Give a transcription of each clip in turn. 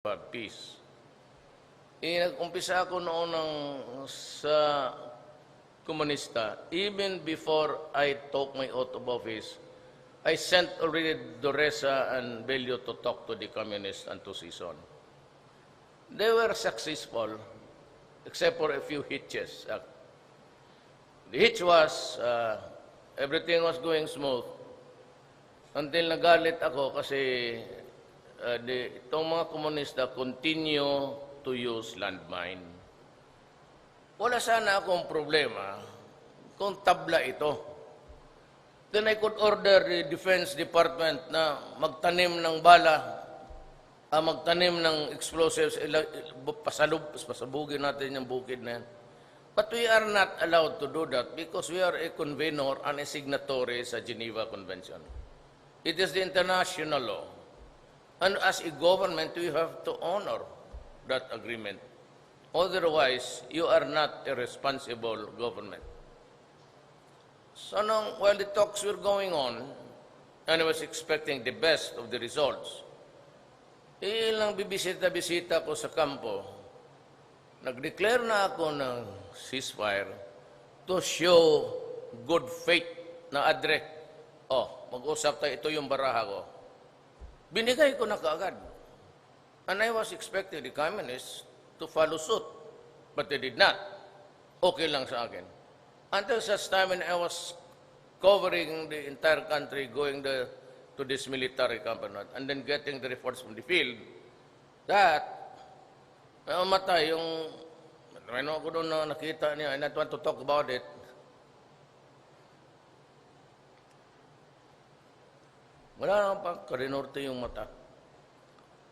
peace. Nag-umpisa ako noon sa komunista. Even before I took my oath of office, I sent already Doresa and Bello to talk to the communists and to Sison. They were successful, except for a few hitches. The hitch was, everything was going smooth until nagalit ako kasi itong mga komunista continue to use landmine. Wala sana akong problema kung tabla ito. Then I could order the Defense Department na magtanim ng bala, magtanim ng explosives, pasabugin natin yung bukid na yan. But we are not allowed to do that because we are a convenor and a signatory sa Geneva Convention. It is the international law. And as a government, we have to honor that agreement. Otherwise, you are not a responsible government. So while the talks were going on, and I was expecting the best of the results, ilang bibisita-bisita ko sa kampo, nag-declare na ako ng ceasefire to show good faith na mag-usap tayo, ito yung baraha ko. Binigay ko na kaagad. And I was expecting the communists to follow suit, but they did not. Okay lang sa akin. Until such time when I was covering the entire country, going to this military campaign, and then getting the reports from the field, that matay yung, ano ko doon na nakita niya, I not want to talk about it. Wala naman pa, karinorte yung mata.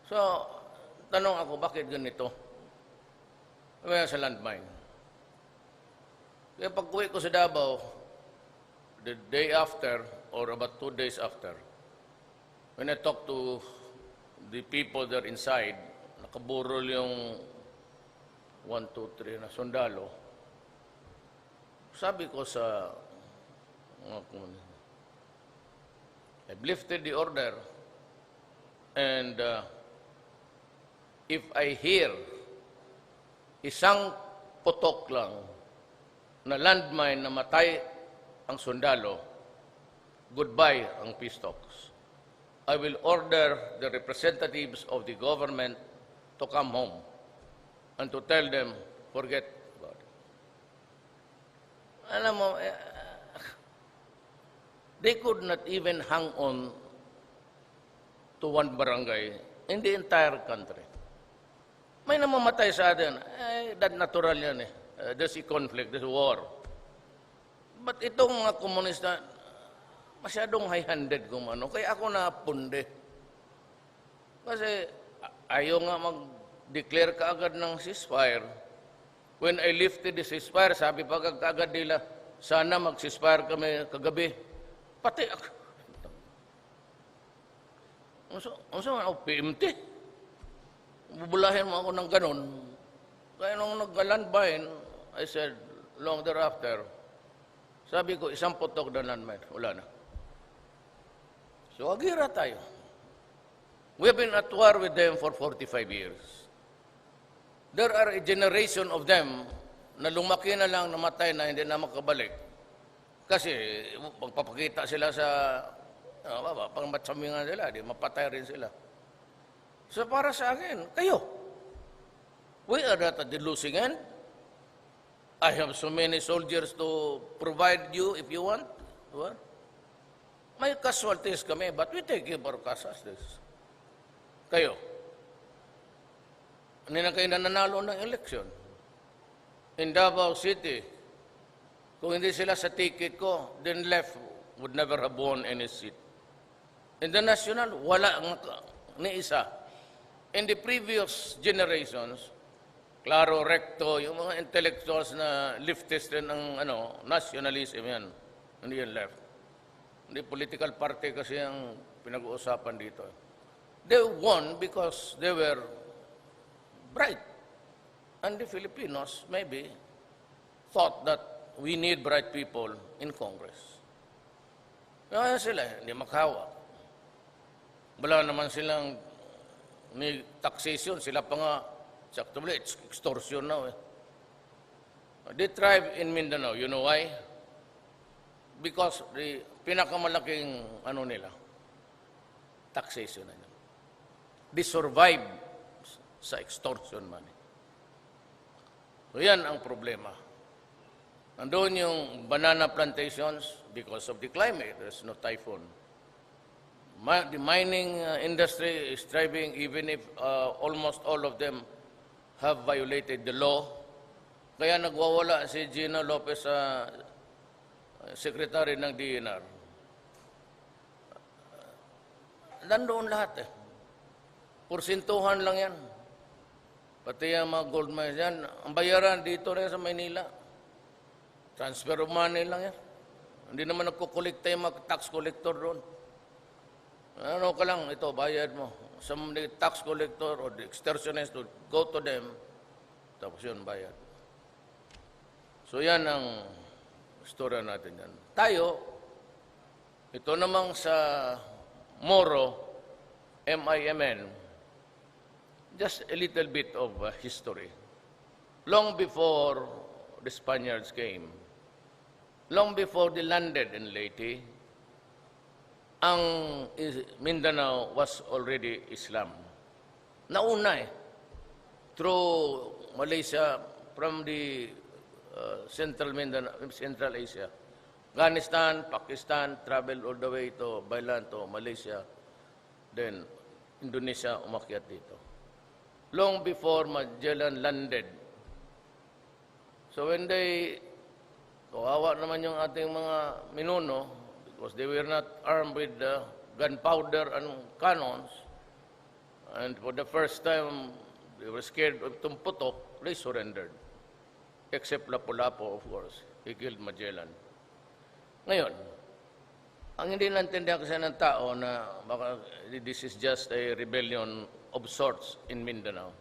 So, tanong ako, bakit ganito? Kaya sa landmine. Kaya pag-uwi ko sa Davao, the day after, or about 2 days after, when I talked to the people there inside, nakaburol yung 1, 2, 3 na sundalo, sabi ko sa mga komunista, I've lifted the order, and if I hear isang putok lang na landmine na matay ang sundalo, goodbye ang peace talks. I will order the representatives of the government to come home and to tell them, forget about it. Alam mo, they could not even hang on to one barangay in the entire country. May namamatay sa atin. That natural yan eh. There's a conflict, there's a war. But itong mga komunista, masyadong high-handed kumano. Kaya ako napunde. Kasi ayaw nga mag-declare kaagad ng ceasefire. When I lifted the ceasefire, sabi pa kaagad nila, sana mag-ceasefire kami kagabi. Pati ako. Ano ako, PMT? Bubulahin mo ako ng ganun. Kaya nung nag-landmine, I said, long thereafter, sabi ko, isang putok na landmine. Wala na. So, agira tayo. We've been at war with them for 45 years. There are a generation of them na lumaki na lang, namatay na, hindi na makabalik. Kasi, magpapakita sila sa, pangmatsamingan sila, di mapatay rin sila. So, para sa akin, kayo, we are not at the losing end. I have so many soldiers to provide you if you want. Well, may casualties kami, but we take care of our casualties. Kayo, hindi na kayo nananalo ng election. In Davao City, kung hindi sila sa ticket ko, then left would never have won any seat. In the national, wala ni isa. In the previous generations, Claro, Recto, yung mga intellectuals na leftist din ang nationalism yan. Hindi yan left. Hindi political party kasi ang pinag-uusapan dito. They won because they were bright. And the Filipinos maybe thought that we need bright people in Congress. Kaya sila, hindi makawa. Wala naman silang Ni taxation, sila pa nga, actually, it's extortion now. They thrive in Mindanao. You know why? Because the pinakamalaking nila, taxation na yun. They survive sa extortion money. So yan ang problema. Nandun yung banana plantations because of the climate. There's no typhoon. The mining industry is thriving even if almost all of them have violated the law. Kaya nagwawala si Gina Lopez sa secretary ng DNR. Nandoon lahat eh. Porsintuhan lang yan. Pati yung mga gold mines yan. Ang bayaran dito rin sa Maynila. Transfer of money lang yan. Hindi naman nagkukolekta yung mga tax collector doon. Ano ka lang, ito, bayad mo. Some the tax collector or the extortionist to go to them, tapos yun, bayad. So yan ang istorya natin yan. Tayo, ito namang sa Moro, MIMN, just a little bit of history. Long before the Spaniards came, long before they landed in Leyte, ang Mindanao was already Islam. Nauna through Malaysia, from the Central Mindanao, Central Asia. Afghanistan, Pakistan, travel all the way to Bailan, to Malaysia. Then, Indonesia, umakyat dito. Long before Magellan landed. So when they, kawawa naman yung ating mga minuno, because they were not armed with gunpowder and cannons. And for the first time, they were scared of Tumputok, they surrendered. Except Lapu-Lapu, of course. He killed Magellan. Ngayon, ang hindi naintindihan kasi ng tao na baka this is just a rebellion of sorts in Mindanao.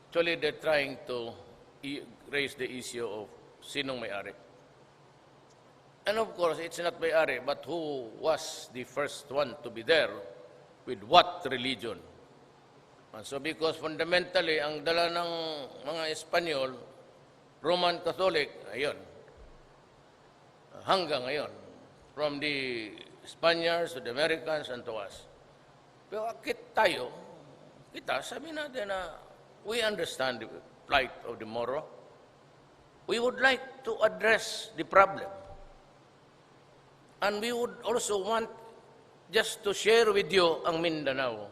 Actually, they're trying to raise the issue of sinong may-ari. And of course, it's not may-ari, but who was the first one to be there with what religion? And so because fundamentally, ang dala ng mga Espanyol, Roman Catholic, ayun, hanggang ngayon, from the Spaniards to the Americans and to us. Pero kita, sabi natin na we understand the plight of the Moro. We would like to address the problem. And we would also want just to share with you ang Mindanao.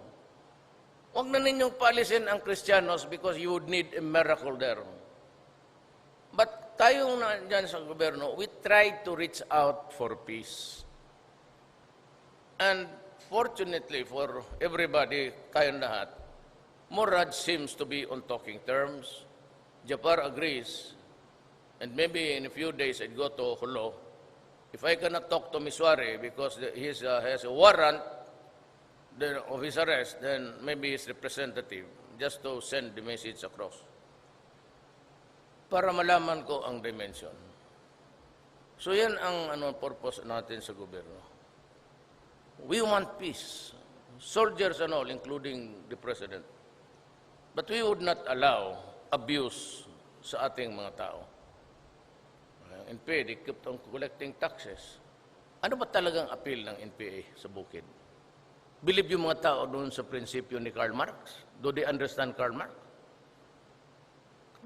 Huwag na ninyong paalisin ang Kristiyanos because you would need a miracle there. But tayong nandyan sa gobyerno, we try to reach out for peace. And fortunately for everybody, tayong lahat, Murad seems to be on talking terms. Japar agrees. And maybe in a few days I'd go to Jolo. If I cannot talk to Miswari because he has a warrant of his arrest, then maybe his representative, just to send the message across. Para malaman ko ang dimension. So yan ang purpose natin sa gobyerno. We want peace. Soldiers and all, including the President. But we would not allow abuse sa ating mga tao. NPA, they kept on collecting taxes. Ano ba talagang appeal ng NPA sa bukid? Believe yung mga tao doon sa prinsipyo ni Karl Marx? Do they understand Karl Marx?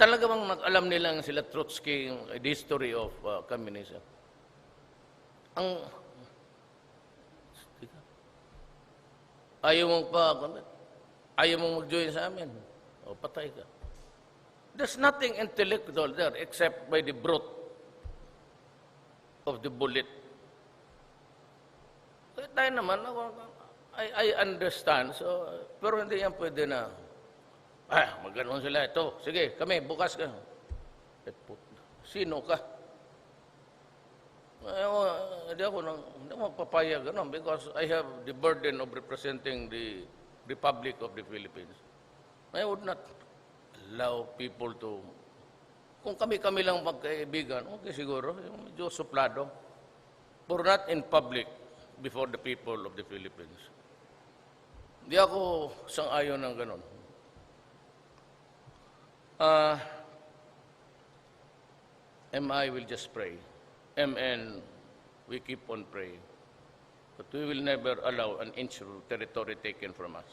Talaga bang alam nilang sila Trotsky, the history of communism? Ayaw mong mag-join sa amin. O, patay ka. There's nothing intellectual there except by the brute of the bullet. Kaya tayo naman, I understand, so, pero hindi yan pwede na, maganoon sila, ito, sige, kami, bukas ka. Sino ka? Hindi ako magpapayag, because I have the burden of representing the Republic of the Philippines. I would not allow people to, kung kami-kami lang magkaibigan, okay siguro, medyo suplado. But not in public before the people of the Philippines. Di ako sang-ayon ng ganun. MI will just pray. MN, we keep on praying. But we will never allow an inch of territory taken from us.